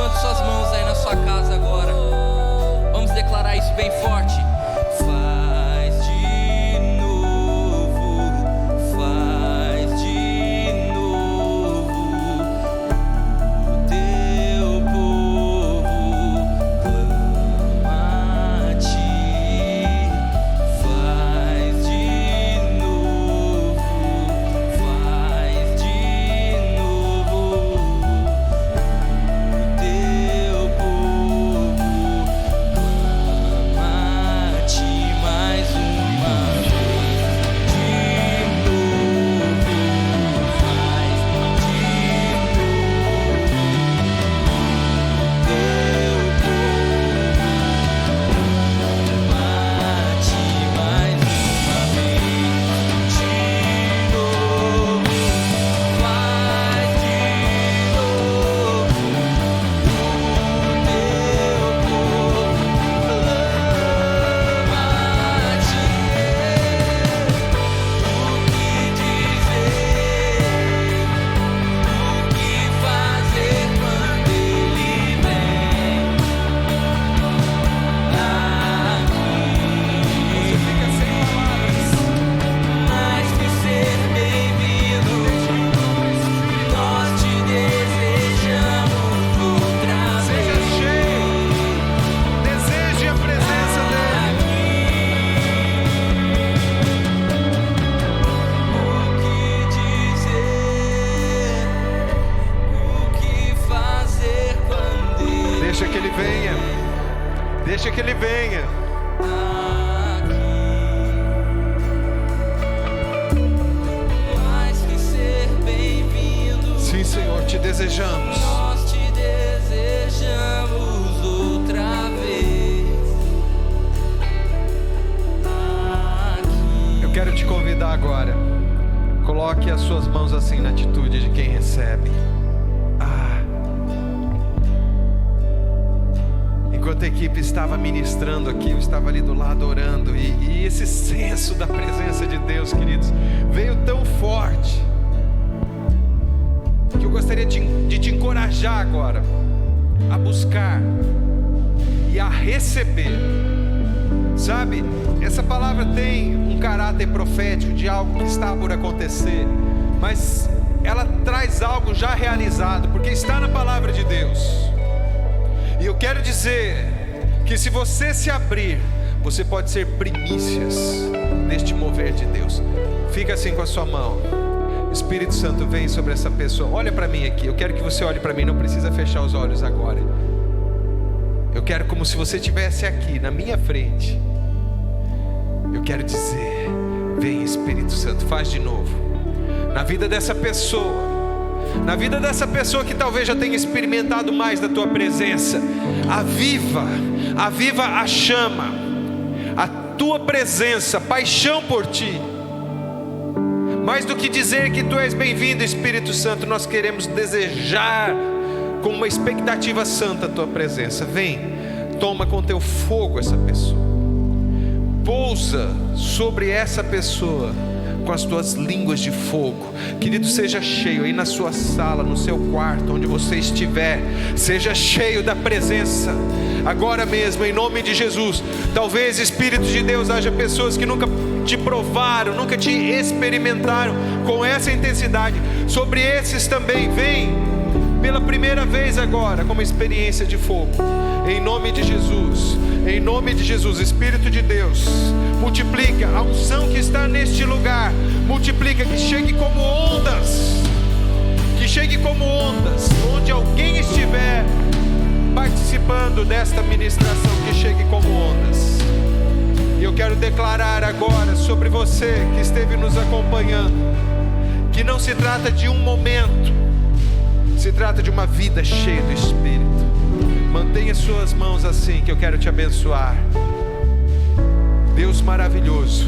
Levante suas mãos aí na sua casa agora. Vamos declarar isso bem forte. Faz de novo, faz de novo. O teu povo clama a ti. Faz de novo, faz de novo. O teu povo clama a ti mais uma vez. De novo, faz de novo. O teu povo clama a ti mais uma vez. De novo, faz de novo. O teu povo clama a ti. O que dizer, o que fazer quando ele vem aqui? Você fica sem palavras, mais que ser bem-vindo, nós te desejamos outra vez. Seja cheio, deseje a presença dele. O que dizer, o que fazer quando ele Deixa que ele venha, deixa que ele venha. aqui? Mais que ser bem-vindo, Sim, Senhor, te desejamos. nós te desejamos outra vez. Aqui. Eu quero te convidar agora. Coloque as suas mãos assim na atitude de quem recebe. Enquanto a equipe estava ministrando aqui, eu estava ali do lado orando, e esse senso da presença de Deus, queridos, veio tão forte que eu gostaria de te encorajar agora a buscar e a receber. Sabe, essa palavra tem um caráter profético de algo que está por acontecer, mas ela traz algo já realizado, porque está na palavra de Deus. E eu quero dizer que se você se abrir, você pode ser primícias deste mover de Deus. Fica assim com a sua mão. Espírito Santo, vem sobre essa pessoa. Olha para mim aqui. Eu quero que você olhe para mim. Não precisa fechar os olhos agora. Eu quero como se você estivesse aqui na minha frente. Eu quero dizer: vem, Espírito Santo, faz de novo na vida dessa pessoa. Na vida dessa pessoa que talvez já tenha experimentado mais da tua presença. Aviva a chama, a tua presença, paixão por ti. Mais do que dizer que tu és bem-vindo, Espírito Santo, nós queremos desejar com uma expectativa santa a tua presença. Vem, toma com teu fogo essa pessoa. Pousa sobre essa pessoa com as tuas línguas de fogo. Querido, seja cheio aí na sua sala, no seu quarto, onde você estiver. Seja cheio da presença agora mesmo, em nome de Jesus. Talvez, Espírito de Deus, haja pessoas que nunca te provaram, nunca te experimentaram com essa intensidade. Sobre esses também, vem pela primeira vez agora com uma experiência de fogo. Em nome de Jesus, em nome de Jesus. Espírito de Deus, multiplica a unção que está neste lugar. Multiplica, que chegue como ondas. Que chegue como ondas. Onde alguém estiver participando desta ministração, que chegue como ondas. E eu quero declarar agora sobre você que esteve nos acompanhando, que não se trata de um momento, se trata de uma vida cheia do Espírito. Mantenha suas mãos assim, que eu quero te abençoar. Deus maravilhoso,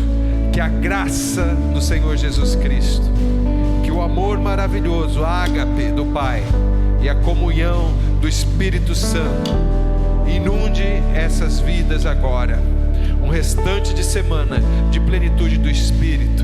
que a graça do Senhor Jesus Cristo, que o amor maravilhoso, a ágape do Pai e a comunhão do Espírito Santo inunde essas vidas agora. Um restante de semana de plenitude do Espírito.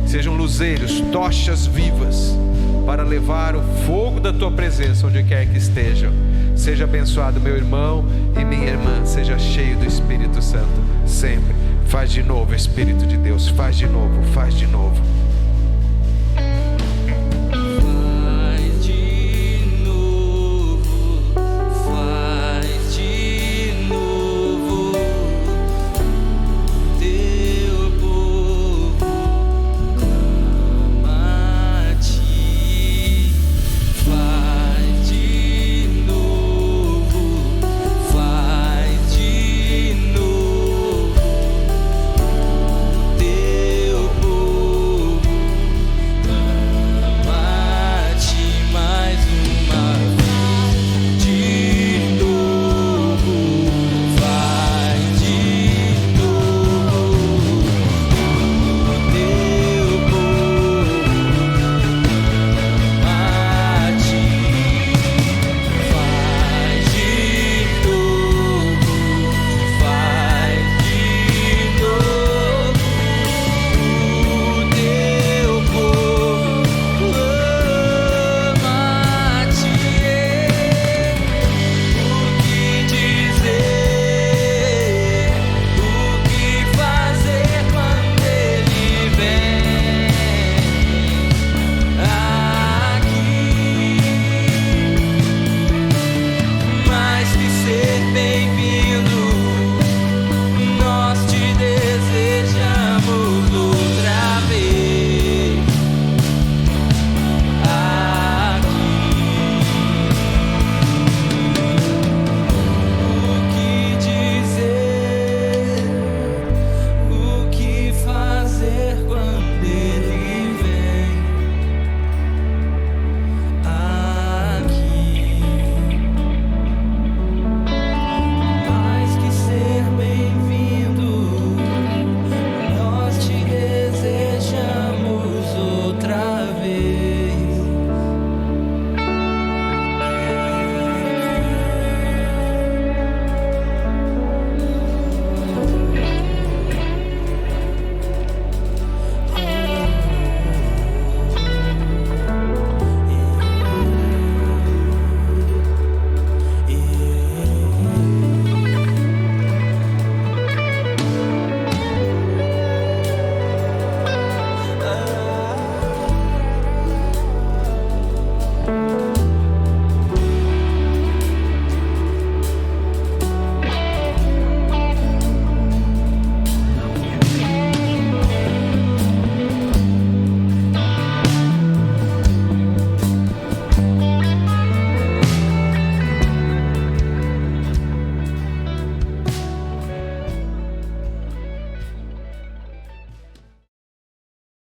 Sejam luzeiros, tochas vivas para levar o fogo da tua presença onde quer que estejam. Seja abençoado, meu irmão e minha irmã. Seja cheio do Espírito Santo sempre. Faz de novo, Espírito de Deus. Faz de novo, faz de novo.